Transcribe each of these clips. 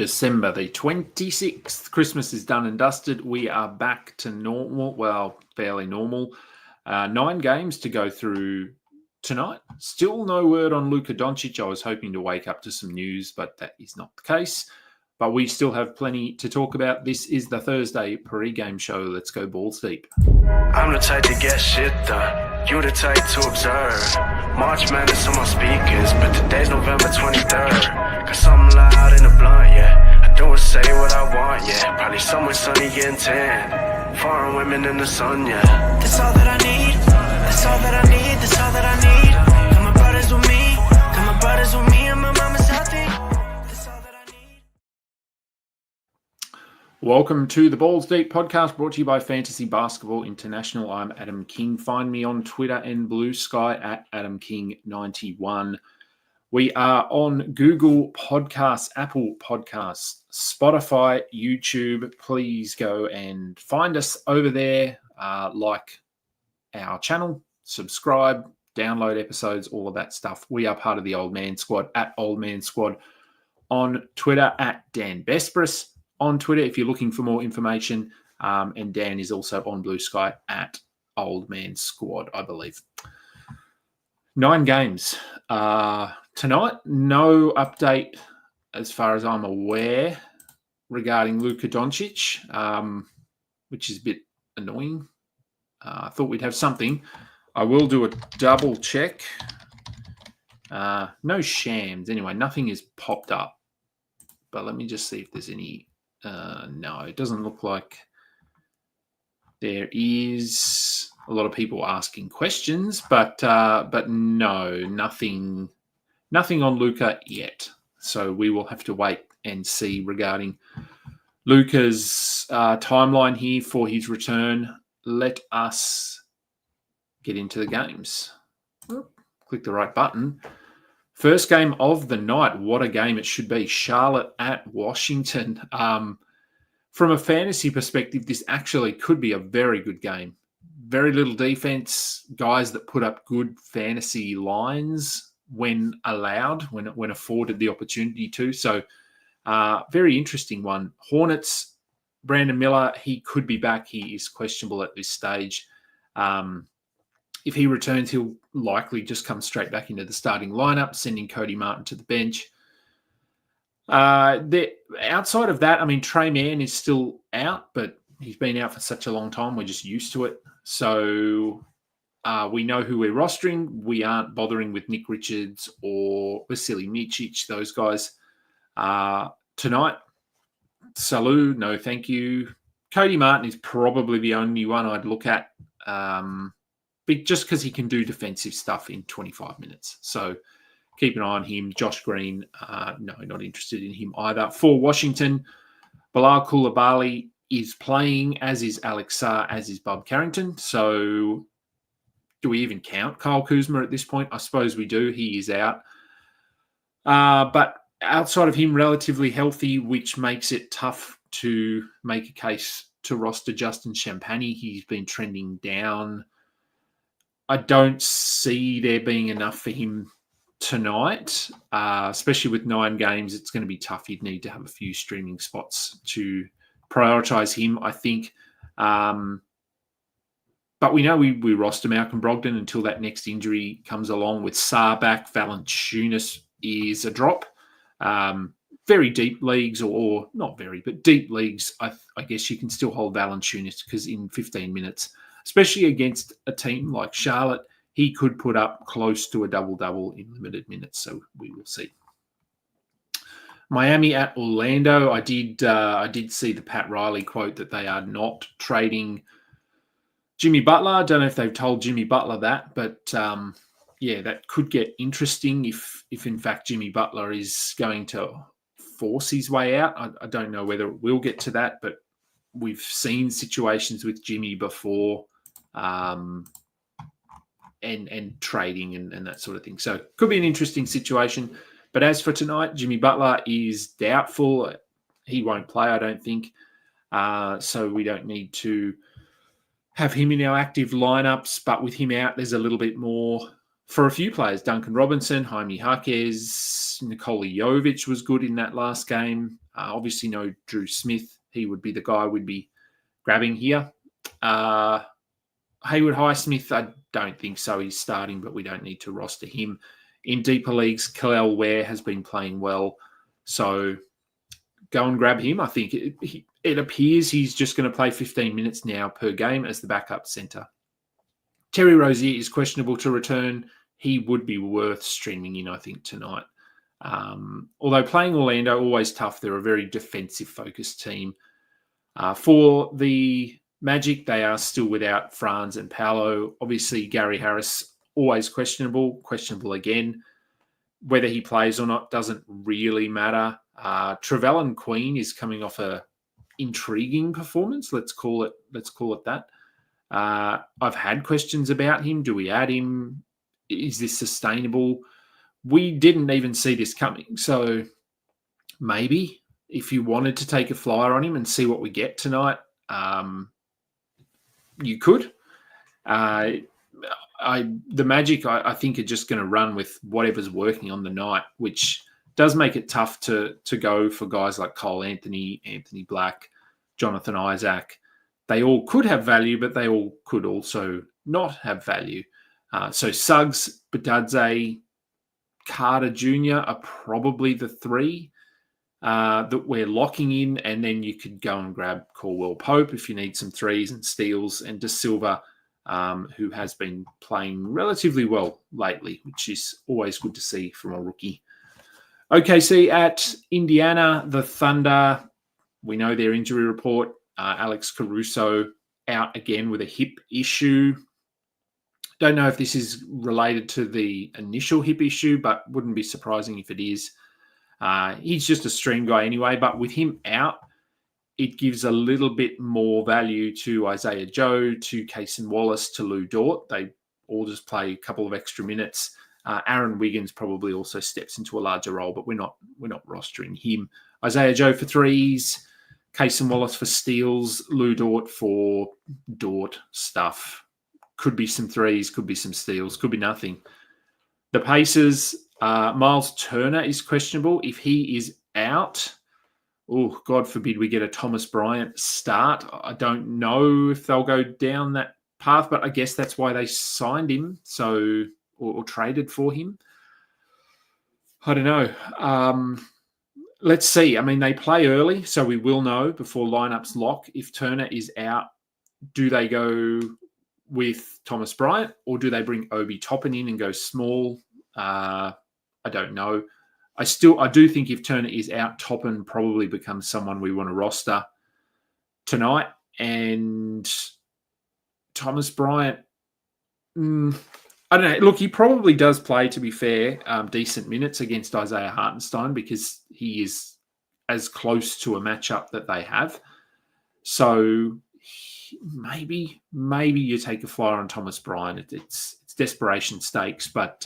December the 26th. Christmas is done and dusted. We are back to normal. Well, fairly normal. 9 games to go through tonight. Still no word on Luka Doncic. I was hoping to wake up to some news, but that is not the case. But we still have plenty to talk about. This is the Thursday pre-game show. Let's go balls deep. I'm the type to get shit done. You the type to observe. March Madness on my speakers, but today's November 23rd. Got something loud in the blunt, yeah. I don't say what I want, yeah. Probably somewhere sunny getting tan. Foreign women in the sun, yeah. That's all that I need. That's all that I need. That's all that I need. Got my brothers with me. Got my brothers with me, and my mama's healthy. That's all that I need. Welcome to the Balls Deep podcast, brought to you by Fantasy Basketball International. I'm Adam King. Find me on Twitter and Blue Sky at AdamKing91. We are on Google Podcasts, Apple Podcasts, Spotify, YouTube. Please go and find us over there. Like our channel, subscribe, download episodes, all of that stuff. We are part of the Old Man Squad at Old Man Squad on Twitter, at Dan Besbris on Twitter if you're looking for more information. And Dan is also on Blue Sky at Old Man Squad, I believe. 9 games. Tonight, no update as far as I'm aware regarding Luka Doncic, which is a bit annoying. I thought we'd have something. I will do a double check. No shams. Anyway, nothing has popped up. But let me just see if there's any. No, it doesn't look like there is. A lot of people asking questions, but no, nothing on Luka yet. So we will have to wait and see regarding Luka's timeline here for his return. Let us get into the games. Click the right button. First game of the night. What a game it should be. Charlotte at Washington. From a fantasy perspective, this actually could be a very good game. Very little defense, guys that put up good fantasy lines when allowed, when afforded the opportunity to. So very interesting one. Hornets, Brandon Miller, he could be back. He is questionable at this stage. If he returns, he'll likely just come straight back into the starting lineup, sending Cody Martin to the bench. Outside of that, I mean, Trey Mann is still out, but he's been out for such a long time. We're just used to it. So we know who we're rostering. We aren't bothering with Nick Richards or Vasily Micic, those guys. Tonight, Salou, no thank you. Cody Martin is probably the only one I'd look at, just because he can do defensive stuff in 25 minutes. So keep an eye on him. Josh Green, no, not interested in him either. For Washington, Bilal Coulibaly is playing, as is Alex Sarr, as is Bob Carrington. So do we even count Kyle Kuzma at this point? I suppose we do. He is out. But outside of him, relatively healthy, which makes it tough to make a case to roster Justin Champagny. He's been trending down. I don't see there being enough for him tonight, especially with 9 games. It's going to be tough. You'd need to have a few streaming spots to prioritize him, I think. But we know we roster Malcolm Brogdon until that next injury comes along. With Sarr back, Valanciunas is a drop. Very deep leagues, or not very, but deep leagues, I guess you can still hold Valanciunas because in 15 minutes, especially against a team like Charlotte, he could put up close to a double-double in limited minutes. So we will see. Miami at Orlando. I did see the Pat Riley quote that they are not trading Jimmy Butler. I don't know if they've told Jimmy Butler that, but yeah, that could get interesting if in fact Jimmy Butler is going to force his way out. I don't know whether we'll get to that, but we've seen situations with Jimmy before, and trading and that sort of thing. So could be an interesting situation. But as for tonight, Jimmy Butler is doubtful. He won't play, I don't think. So we don't need to have him in our active lineups. But with him out, there's a little bit more for a few players. Duncan Robinson, Jaime Jaquez, Nikola Jovic was good in that last game. Obviously, no Drew Smith. He would be the guy we'd be grabbing here. Haywood Highsmith, I don't think so. He's starting, but we don't need to roster him. In deeper leagues, Kalel Ware has been playing well. So go and grab him. I think it appears he's just going to play 15 minutes now per game as the backup centre. Terry Rozier is questionable to return. He would be worth streaming in, I think, tonight. Although playing Orlando, always tough. They're a very defensive-focused team. For the Magic, they are still without Franz and Paolo. Obviously, Gary Harris, always questionable again. Whether he plays or not doesn't really matter. Trevelyan Queen is coming off a intriguing performance. Let's call it that. I've had questions about him. Do we add him? Is this sustainable? We didn't even see this coming. So maybe if you wanted to take a flyer on him and see what we get tonight, you could. The Magic, I think, are just going to run with whatever's working on the night, which does make it tough to go for guys like Cole Anthony, Anthony Black, Jonathan Isaac. They all could have value, but they all could also not have value. So Suggs, Badadze, Carter Jr. are probably the three that we're locking in, and then you could go and grab Caldwell Pope if you need some threes and steals, and De Silva, who has been playing relatively well lately, which is always good to see from a rookie. OKC at Indiana, the Thunder. We know their injury report. Alex Caruso out again with a hip issue. Don't know if this is related to the initial hip issue, but wouldn't be surprising if it is. He's just a stream guy anyway, but with him out, it gives a little bit more value to Isaiah Joe, to Cason Wallace, to Lou Dort. They all just play a couple of extra minutes. Aaron Wiggins probably also steps into a larger role, but we're not rostering him. Isaiah Joe for threes, Cason Wallace for steals, Lou Dort for Dort stuff. Could be some threes, could be some steals, could be nothing. The Pacers, Miles Turner is questionable. If he is out, oh, God forbid we get a Thomas Bryant start. I don't know if they'll go down that path, but I guess that's why they signed him, or traded for him. I don't know. Let's see. I mean, they play early, so we will know before lineups lock. If Turner is out, do they go with Thomas Bryant, or do they bring Obi Toppin in and go small? I don't know. I do think if Turner is out, Toppin probably becomes someone we want to roster tonight. And Thomas Bryant, I don't know. Look, he probably does play, to be fair, decent minutes against Isaiah Hartenstein because he is as close to a matchup that they have. So maybe you take a flyer on Thomas Bryant. It's desperation stakes, but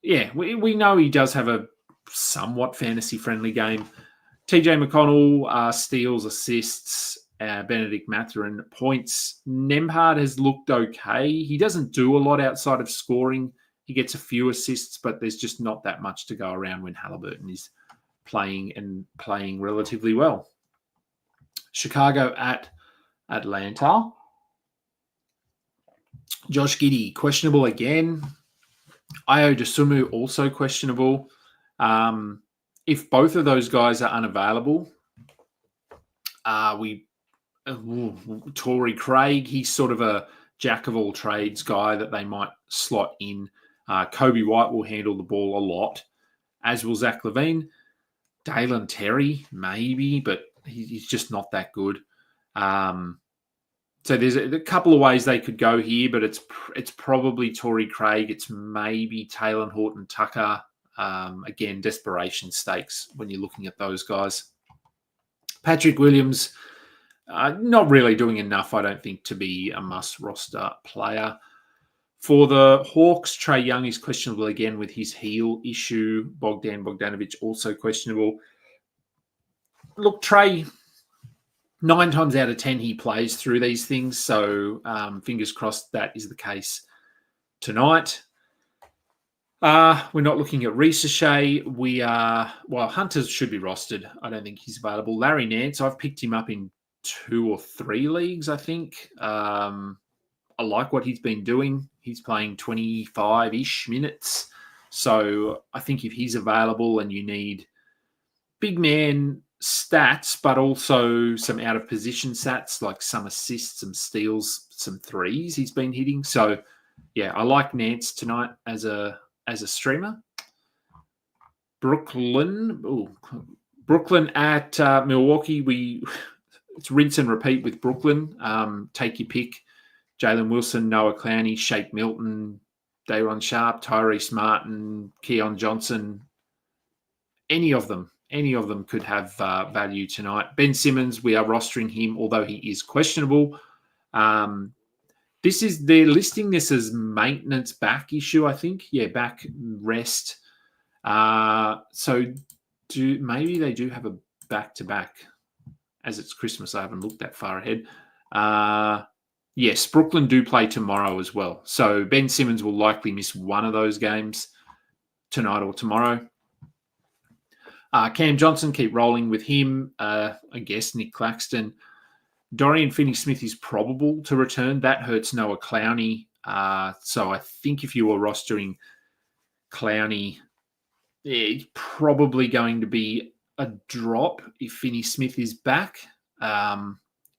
yeah, we know he does have a somewhat fantasy-friendly game. TJ McConnell, steals, assists, Benedict Mathurin, points. Nembhard has looked okay. He doesn't do a lot outside of scoring. He gets a few assists, but there's just not that much to go around when Halliburton is playing relatively well. Chicago at Atlanta. Josh Giddey, questionable again. Ayo Dosunmu, also questionable. If both of those guys are unavailable, Torrey Craig, he's sort of a jack-of-all-trades guy that they might slot in. Kobe White will handle the ball a lot, as will Zach LaVine. Dalen Terry, maybe, but he's just not that good. So there's a couple of ways they could go here, but it's probably Torrey Craig. It's maybe Taylor Horton Tucker. Again, desperation stakes when you're looking at those guys. Patrick Williams, not really doing enough, I don't think, to be a must-roster player. For the Hawks, Trae Young is questionable again with his heel issue. Bogdan Bogdanovic also questionable. Look, Trae, 9 times out of 10, he plays through these things. So fingers crossed that is the case tonight. We're not looking at Ricochet. Hunters should be rostered. I don't think he's available. Larry Nance, I've picked him up in 2 or 3 leagues, I think. I like what he's been doing. He's playing 25-ish minutes. So I think if he's available and you need big man stats, but also some out of position stats, like some assists, some steals, some threes he's been hitting. So yeah, I like Nance tonight as a streamer. Brooklyn at Milwaukee. It's rinse and repeat with Brooklyn. Take your pick. Jalen Wilson, Noah Clowney, Shake Milton, Dayron Sharp, Tyrese Martin, Keon Johnson. Any of them could have value tonight. Ben Simmons, we are rostering him, although he is questionable. They're listing this as maintenance back issue, I think. Yeah, back rest. So maybe they do have a back-to-back. As it's Christmas, I haven't looked that far ahead. Yes, Brooklyn do play tomorrow as well. So Ben Simmons will likely miss one of those games tonight or tomorrow. Cam Johnson, keep rolling with him. I guess Nick Claxton. Dorian Finney-Smith is probable to return. That hurts Noah Clowney. So I think if you were rostering Clowney, it's probably going to be a drop if Finney-Smith is back.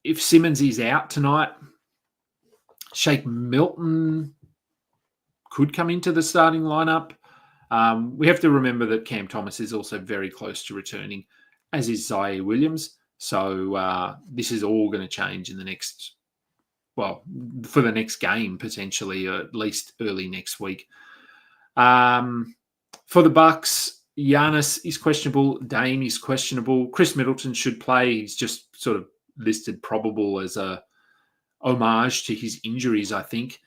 If Simmons is out tonight, Shake Milton could come into the starting lineup. We have to remember that Cam Thomas is also very close to returning, as is Zaire Williams. So this is all going to change in the next, for the next game, potentially, or at least early next week. For the Bucks, Giannis is questionable. Dame is questionable. Chris Middleton should play. He's just sort of listed probable as a homage to his injuries, I think.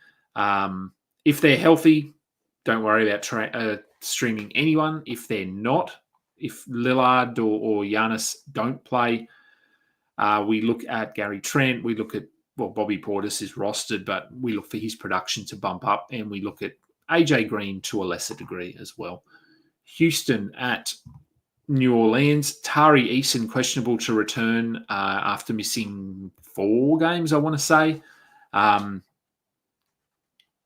If they're healthy, don't worry about streaming anyone. If they're not, if Lillard or Giannis don't play, we look at Gary Trent. We look at, Bobby Portis is rostered, but we look for his production to bump up, and we look at AJ Green to a lesser degree as well. Houston at New Orleans. Tari Eason questionable to return after missing 4 games, I want to say.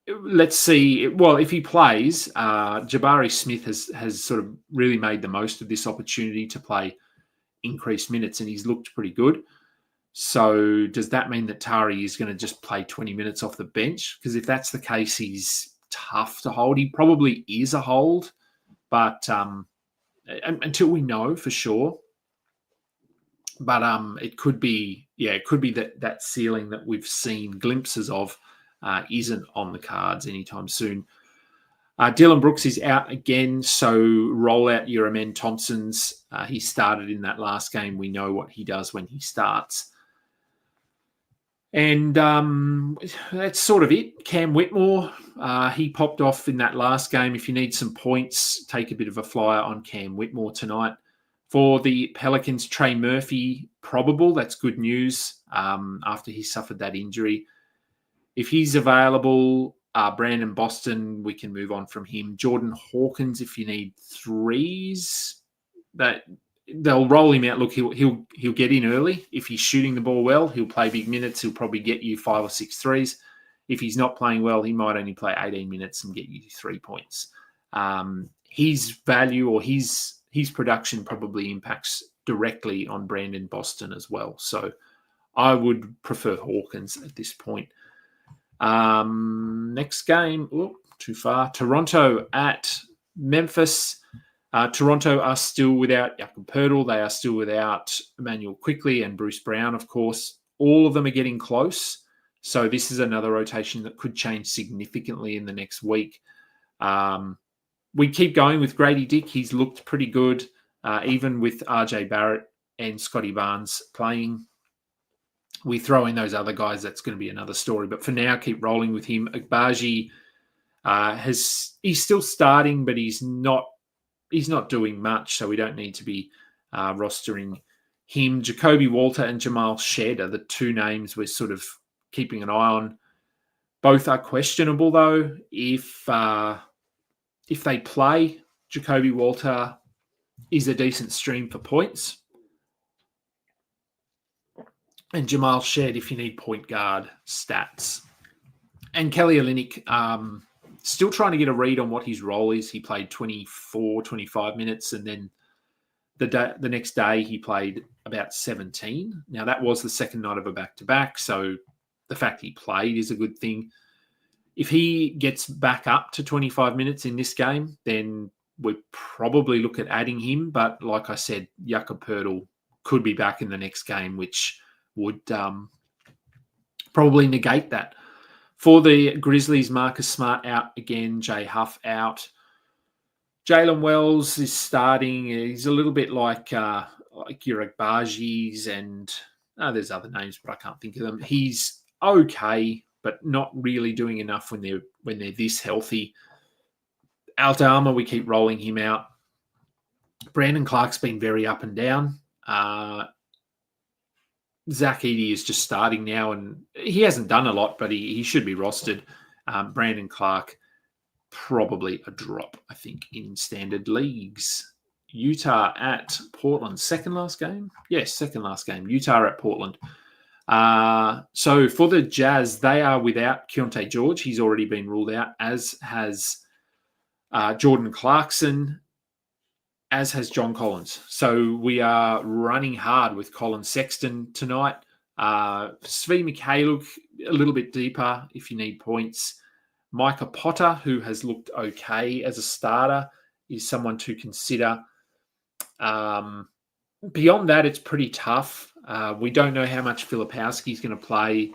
Let's see. Well, if he plays, Jabari Smith has sort of really made the most of this opportunity to play increased minutes, and he's looked pretty good. So does that mean that Tari is going to just play 20 minutes off the bench? Because if that's the case, he's tough to hold. He probably is a hold, but until we know for sure. But it could be that ceiling that we've seen glimpses of isn't on the cards anytime soon. Dylan Brooks is out again, so roll out your Amen Thompsons. He started in that last game. We know what he does when he starts. And that's sort of it. Cam Whitmore, he popped off in that last game. If you need some points, take a bit of a flyer on Cam Whitmore tonight. For the Pelicans, Trey Murphy, probable. That's good news after he suffered that injury. If he's available, Brandon Boston, we can move on from him. Jordan Hawkins, if you need threes, they'll roll him out. Look, he'll get in early. If he's shooting the ball well, he'll play big minutes. He'll probably get you 5 or 6 threes. If he's not playing well, he might only play 18 minutes and get you 3 points. His value or his production probably impacts directly on Brandon Boston as well. So I would prefer Hawkins at this point. Next game, too far. Toronto at Memphis. Toronto are still without Jakob Poeltl. They are still without Emmanuel Quickley and Bruce Brown, of course. All of them are getting close. So this is another rotation that could change significantly in the next week. We keep going with Grady Dick. He's looked pretty good, even with RJ Barrett and Scotty Barnes playing. We throw in those other guys, that's going to be another story. But for now, keep rolling with him. Agbaji he's still starting, but he's not doing much, so we don't need to be rostering him. Jacoby Walter and Jamal Shed are the 2 names we're sort of keeping an eye on. Both are questionable, though. If they play, Jacoby Walter is a decent stream for points. And Jamal Shed if you need point guard stats. And Kelly Olynyk, still trying to get a read on what his role is. He played 24, 25 minutes, and then the next day he played about 17. Now, that was the second night of a back-to-back, so the fact he played is a good thing. If he gets back up to 25 minutes in this game, then we probably look at adding him. But like I said, Jakob Poeltl could be back in the next game, which would probably negate that. For the Grizzlies, Marcus Smart out again, Jay Huff out. Jalen Wells is starting. He's a little bit like Yurek Bargis and there's other names, but I can't think of them. He's okay, but not really doing enough when they're this healthy. Aldama, we keep rolling him out. Brandon Clark's been very up and down. Zach Edey is just starting now, and he hasn't done a lot, but he should be rostered. Brandon Clark, probably a drop, I think, in standard leagues. Utah at Portland. Second last game? Yes, second last game. Utah at Portland. So for the Jazz, they are without Keontae George. He's already been ruled out, as has Jordan Clarkson, as has John Collins. So we are running hard with Colin Sexton tonight. Svi Mikhailuk, a little bit deeper if you need points. Micah Potter, who has looked okay as a starter, is someone to consider. Beyond that, it's pretty tough. We don't know how much Filipowski is going to play.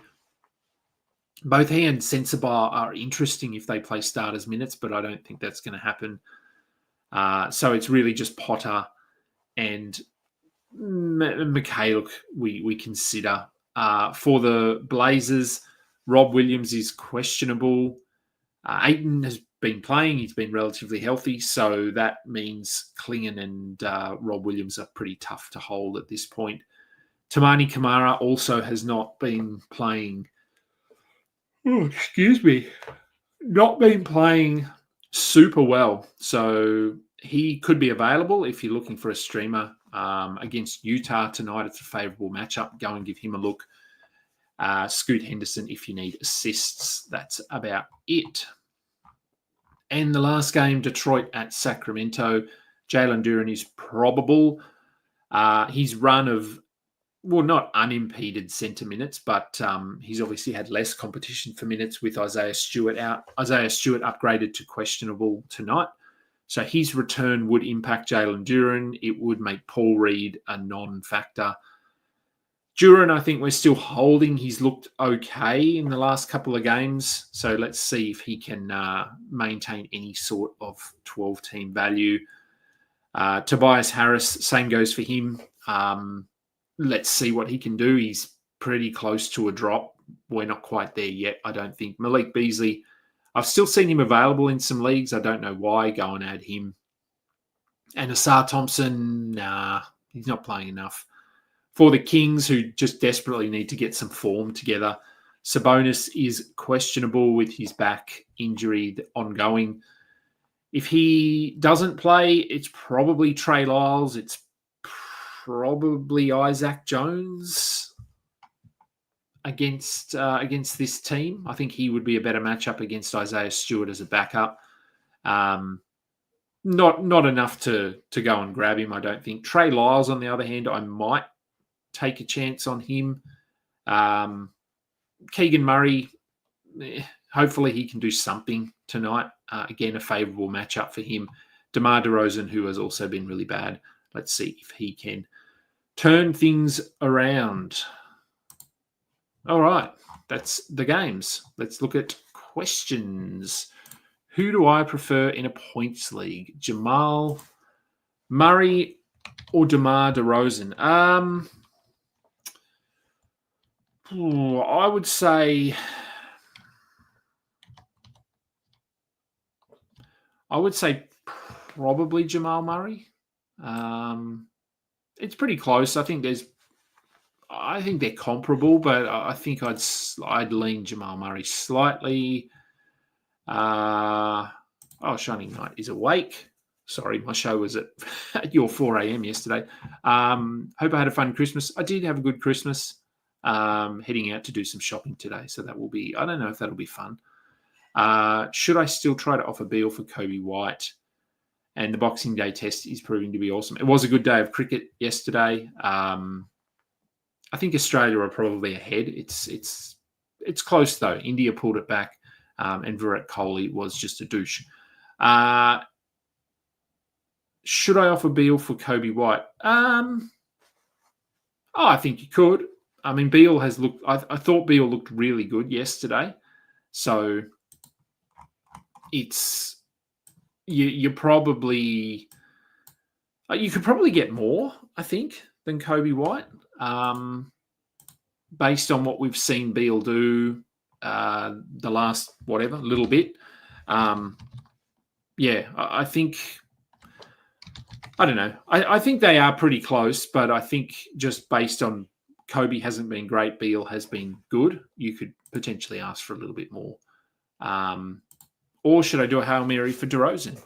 Both he and Sensabaugh are interesting if they play starters minutes, but I don't think that's going to happen. So it's really just Potter and Mikhailuk we consider. For the Blazers, Rob Williams is questionable. Ayton has been playing. He's been relatively healthy. So that means Klingon and Rob Williams are pretty tough to hold at this point. Tamani Kamara also has not been playing. Not been playing super well. So he could be available if you're looking for a streamer against Utah tonight. It's a favorable matchup. Go and give him a look. Scoot Henderson if you need assists. That's about it. And the last game, Detroit at Sacramento. Jalen Duren is probable. His run of, well, not unimpeded centre minutes, but he's obviously had less competition for minutes with Isaiah Stewart out. Isaiah Stewart upgraded to questionable tonight. So his return would impact Jalen Duren. It would make Paul Reed a non-factor. Duren, I think we're still holding. He's looked okay in the last couple of games. So let's see if he can maintain any sort of 12-team value. Tobias Harris, same goes for him. Let's see what he can do. He's pretty close to a drop. We're not quite there yet, I don't think. Malik Beasley, I've still seen him available in some leagues. I don't know why. Go and add him. And Asar Thompson, nah, he's not playing enough. For the Kings, who just desperately need to get some form together, Sabonis is questionable with his back injury ongoing. If he doesn't play, it's probably Trey Lyles. It's probably Isaac Jones against this team. I think he would be a better matchup against Isaiah Stewart as a backup. Not enough to go and grab him, I don't think. Trey Lyles, on the other hand, I might take a chance on him. Keegan Murray, hopefully he can do something tonight. Again, a favourable matchup for him. DeMar DeRozan, who has also been really bad. Let's see if he can turn things around. All right, that's the games. Let's look at questions. Who do I prefer in a points league? Jamal Murray or DeMar DeRozan? I would say probably Jamal Murray. It's pretty close. I think I think they're comparable, but I think I'd lean Jamal Murray slightly. Shining Knight is awake. Sorry, my show was at your 4 a.m. yesterday. Hope I had a fun Christmas. I did have a good Christmas. Heading out to do some shopping today, so that will be. I don't know if that'll be fun. Should I still try to offer Beal for Kobe White? And the Boxing Day test is proving to be awesome. It was a good day of cricket yesterday. I think Australia are probably ahead. It's close though. India pulled it back, and Virat Kohli was just a douche. Should I offer Beal for Kobe White? I think you could. I mean, Beal has looked. I thought Beal looked really good yesterday, so it's you probably you could probably get more. I think than Kobe White, based on what we've seen Beal do the last little bit. I think. I don't know. I think they are pretty close, but I think just based on Kobe hasn't been great, Beal has been good. You could potentially ask for a little bit more. Or should I do a Hail Mary for DeRozan?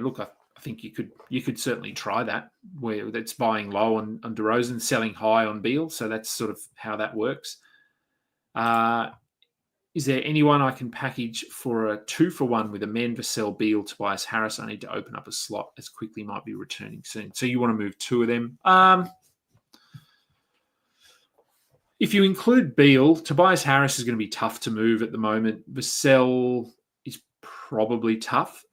Look, I think you could certainly try that, where that's buying low on DeRozan, selling high on Beal. So that's sort of how that works. Is there anyone I can package for a 2-for-1 with Amen, Vassell, Beal, Tobias Harris? I need to open up a slot as quickly might be returning soon. So you want to move 2 of them. If you include Beal, Tobias Harris is going to be tough to move at the moment. Vassell is probably tough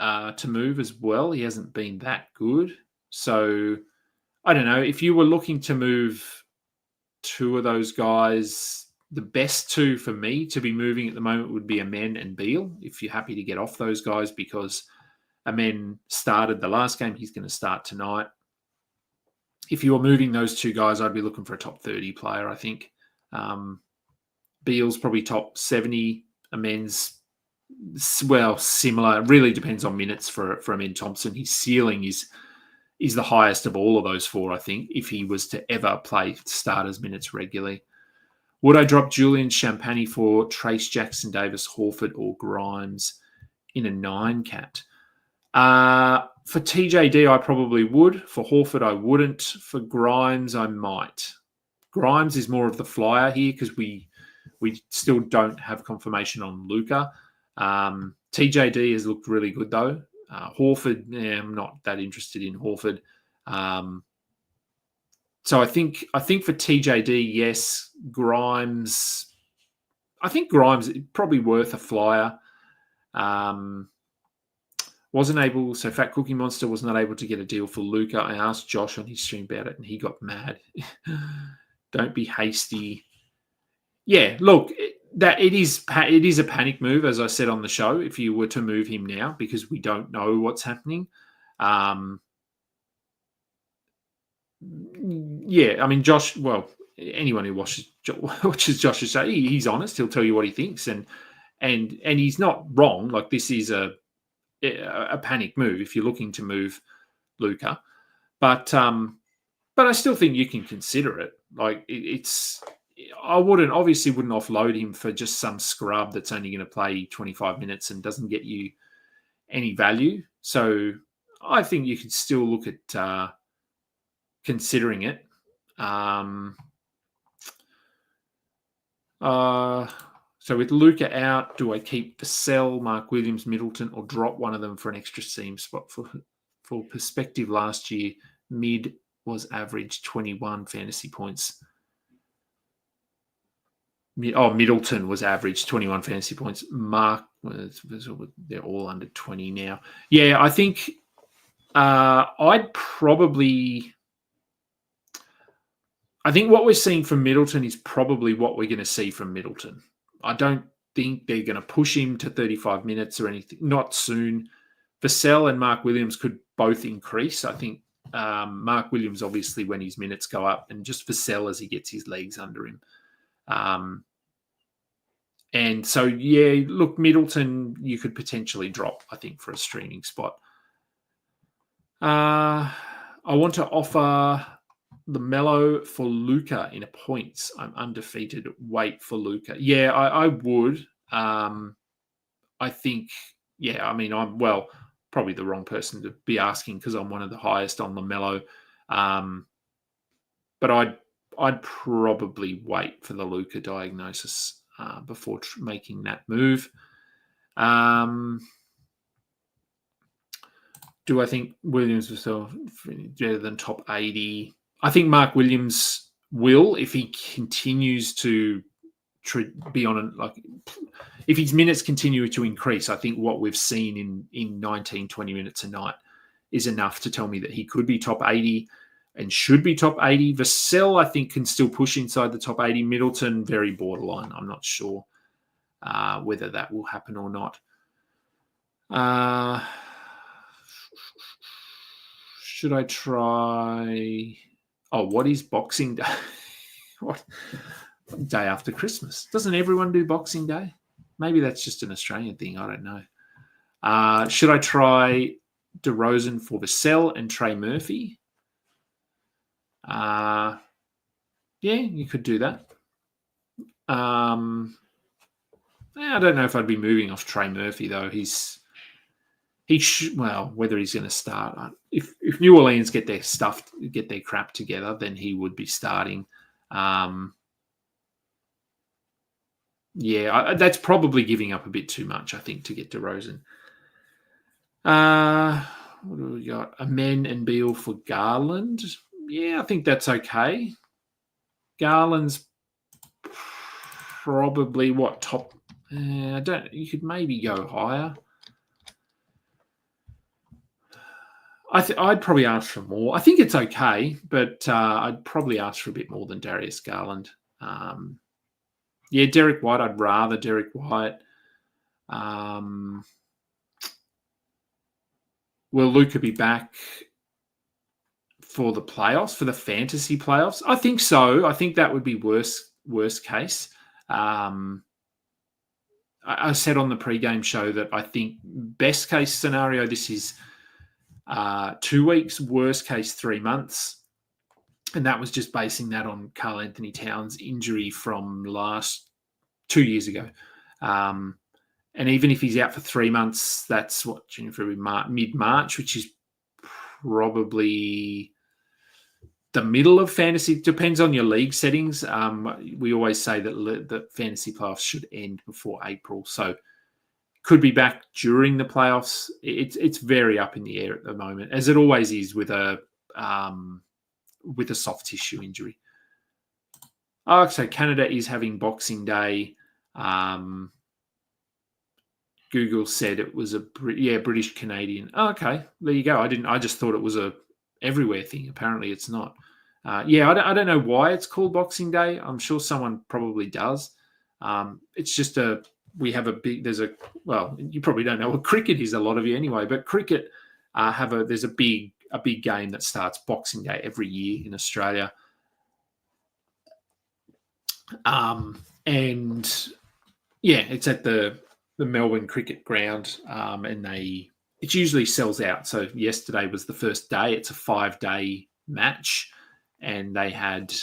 to move as well. He hasn't been that good. So I don't know. If you were looking to move 2 of those guys, the best 2 for me to be moving at the moment would be Amen and Beal, if you're happy to get off those guys, because Amen started the last game. He's going to start tonight. If you were moving those 2 guys, I'd be looking for a top 30 player, I think. Beal's probably top 70. Amen's, similar. It really depends on minutes for Amen Thompson. His ceiling is the highest of all of those 4, I think, if he was to ever play starters minutes regularly. Would I drop Julian Champagny for Trace Jackson Davis, Horford, or Grimes in a 9-cat? For TJD, I probably would. For Horford, I wouldn't. For Grimes, I might. Grimes is more of the flyer here because we still don't have confirmation on Luka. TJD has looked really good, though. Horford, I'm not that interested in Horford. So I think for TJD, yes. Grimes, I think Grimes is probably worth a flyer. Fat Cookie Monster was not able to get a deal for Luka. I asked Josh on his stream about it, and he got mad. Don't be hasty. Yeah, look, it is a panic move, as I said on the show, if you were to move him now, because we don't know what's happening. I mean, Josh, anyone who watches Josh's show, he's honest. He'll tell you what he thinks, and he's not wrong. Like, this is a panic move if you're looking to move Luka. But I still think you can consider it. Like, I wouldn't offload him for just some scrub that's only going to play 25 minutes and doesn't get you any value. So I think you could still look at considering it. So with Luka out, do I keep Vassell, Mark Williams, Middleton, or drop one of them for an extra seam spot? For perspective, last year, mid was average 21 fantasy points. Middleton was average 21 fantasy points. Mark, they're all under 20 now. Yeah, I think I'd probably... I think what we're seeing from Middleton is probably what we're going to see from Middleton. I don't think they're going to push him to 35 minutes or anything. Not soon. Vassell and Mark Williams could both increase. I think Mark Williams, obviously, when his minutes go up, and just Vassell as he gets his legs under him. And so, yeah, look, Middleton, you could potentially drop, I think, for a streaming spot. I want to offer LaMelo for Luca in a points. I'm undefeated. Wait for Luca. Yeah, I would. I think, yeah, I mean, I'm, well, probably the wrong person to be asking because I'm one of the highest on LaMelo. But I'd probably wait for the Luca diagnosis before making that move. Do I think Williams was better than top 80? I think Mark Williams will if he continues to be on if his minutes continue to increase. I think what we've seen in 19, 20 minutes a night is enough to tell me that he could be top 80 and should be top 80. Vassell, I think, can still push inside the top 80. Middleton, very borderline. I'm not sure whether that will happen or not. Should I try... Oh, what is Boxing Day? What? Day after Christmas. Doesn't everyone do Boxing Day? Maybe that's just an Australian thing. I don't know. Should I try DeRozan for Vassell and Trey Murphy? Yeah, you could do that. I don't know if I'd be moving off Trey Murphy though. Whether he's going to start. If New Orleans get their crap together, then he would be starting. Yeah, that's probably giving up a bit too much, I think, to get DeRozan. What do we got? Amen and Beal for Garland. Yeah, I think that's okay. Garland's probably top. You could maybe go higher. I'd probably ask for more. I think it's okay, but I'd probably ask for a bit more than Darius Garland. Yeah, Derek White. I'd rather Derek White. Will Luca be back for the playoffs, for the fantasy playoffs? I think so. I think that would be worst case. I said on the pregame show that I think best case scenario, this is 2 weeks, worst case 3 months. And that was just basing that on Karl Anthony Towns' injury from 2 years ago. And even if he's out for 3 months, that's what, mid-March, which is probably the middle of fantasy. Depends on your league settings. We always say that fantasy playoffs should end before April. So could be back during the playoffs. It's very up in the air at the moment, as it always is with a soft tissue injury. Oh, so Canada is having Boxing Day. Google said it was British Canadian. Oh, okay, there you go. I just thought it was a everywhere thing. Apparently, it's not. I don't know why it's called Boxing Day. I'm sure someone probably does. It's just you probably don't know what cricket is, a lot of you anyway. But cricket there's a big game that starts Boxing Day every year in Australia. And yeah, it's at the Melbourne Cricket Ground, and it usually sells out. So yesterday was the first day. It's a 5-day match, and they had,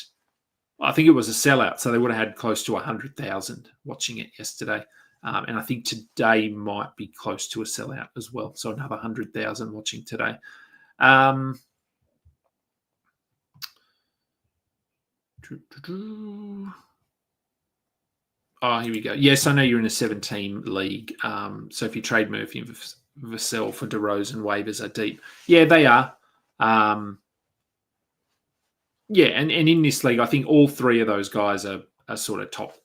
I think it was a sellout. So they would have had close to 100,000 watching it yesterday. And I think today might be close to a sellout as well. So another 100,000 watching today. Oh, here we go. Yes, I know you're in a 7-team league. So if you trade Murphy and Vassell for DeRozan, waivers are deep. Yeah, they are. And in this league, I think all three of those guys are sort of top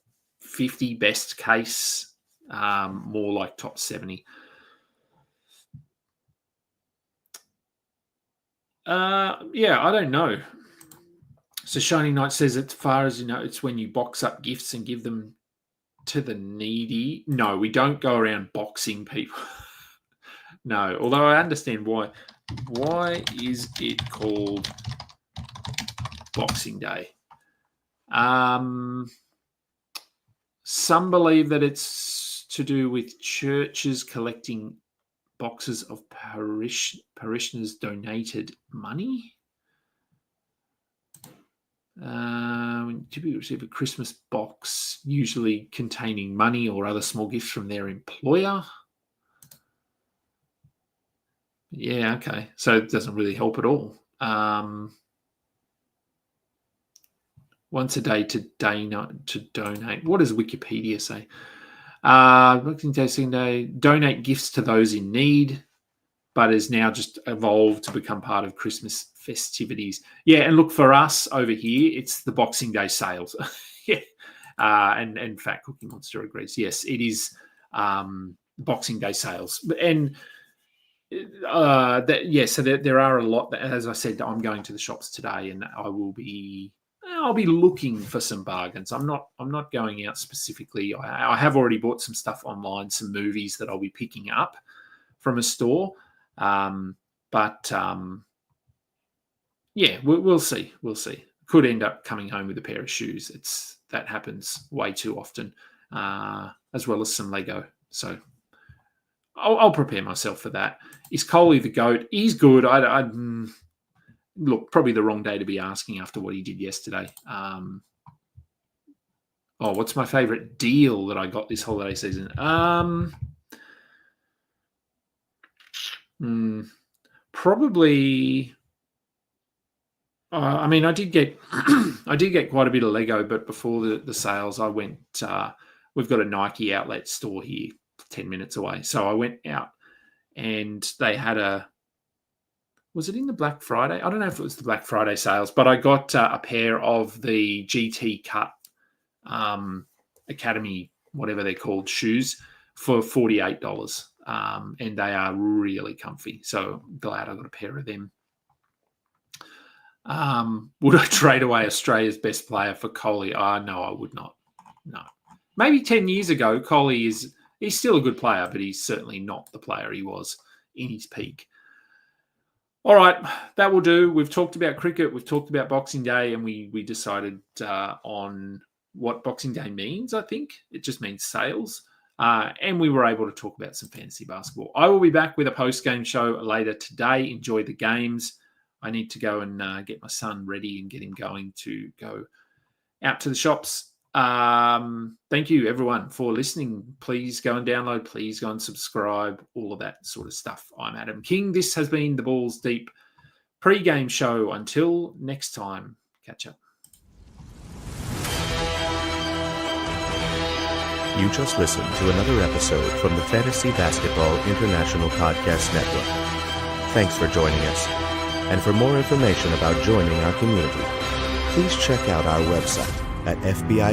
50 best case, more like top 70. I don't know. So Shining Knight says, as far as you know, it's when you box up gifts and give them to the needy. No, we don't go around boxing people. No, although I understand why. Why is it called Boxing Day? Some believe that it's to do with churches collecting boxes of parishioners' donated money. Typically receive a Christmas box, usually containing money or other small gifts from their employer. Yeah, okay. So it doesn't really help at all. Once a day to donate. What does Wikipedia say? Boxing Day, second day, donate gifts to those in need, but is now just evolved to become part of Christmas festivities. Yeah, and look, for us over here, it's the Boxing Day sales. Yeah, and Fat Cookie Monster agrees. Yes, it is Boxing Day sales, and so there are a lot. As I said, I'm going to the shops today, and I'll be looking for some bargains. I'm not going out specifically. I have already bought some stuff online, some movies that I'll be picking up from a store. Yeah, we'll see. We'll see. Could end up coming home with a pair of shoes. That happens way too often, as well as some Lego. So I'll prepare myself for that. Is Coley the GOAT? He's good. Look, probably the wrong day to be asking after what he did yesterday. What's my favourite deal that I got this holiday season? Probably. I did get quite a bit of Lego, but before the sales, I went. We've got a Nike outlet store here, 10 minutes away. So I went out, and they had was it in the Black Friday? I don't know if it was the Black Friday sales, but I got a pair of the GT Cut Academy, whatever they're called, shoes for $48. And they are really comfy. So glad I got a pair of them. Would I trade away Australia's best player for Coley? No, I would not. No. Maybe 10 years ago, Coley he's still a good player, but he's certainly not the player he was in his peak. All right, that will do. We've talked about cricket. We've talked about Boxing Day, and we decided on what Boxing Day means, I think. It just means sales. And we were able to talk about some fantasy basketball. I will be back with a post-game show later today. Enjoy the games. I need to go and get my son ready and get him going to go out to the shops. Thank you, everyone, for listening. Please go and download. Please go and subscribe. All of that sort of stuff. I'm Adam King. This has been the Balls Deep pre-game show. Until next time, catch up. You just listened to another episode from the Fantasy Basketball International Podcast Network. Thanks for joining us. And for more information about joining our community, please check out our website at FBI.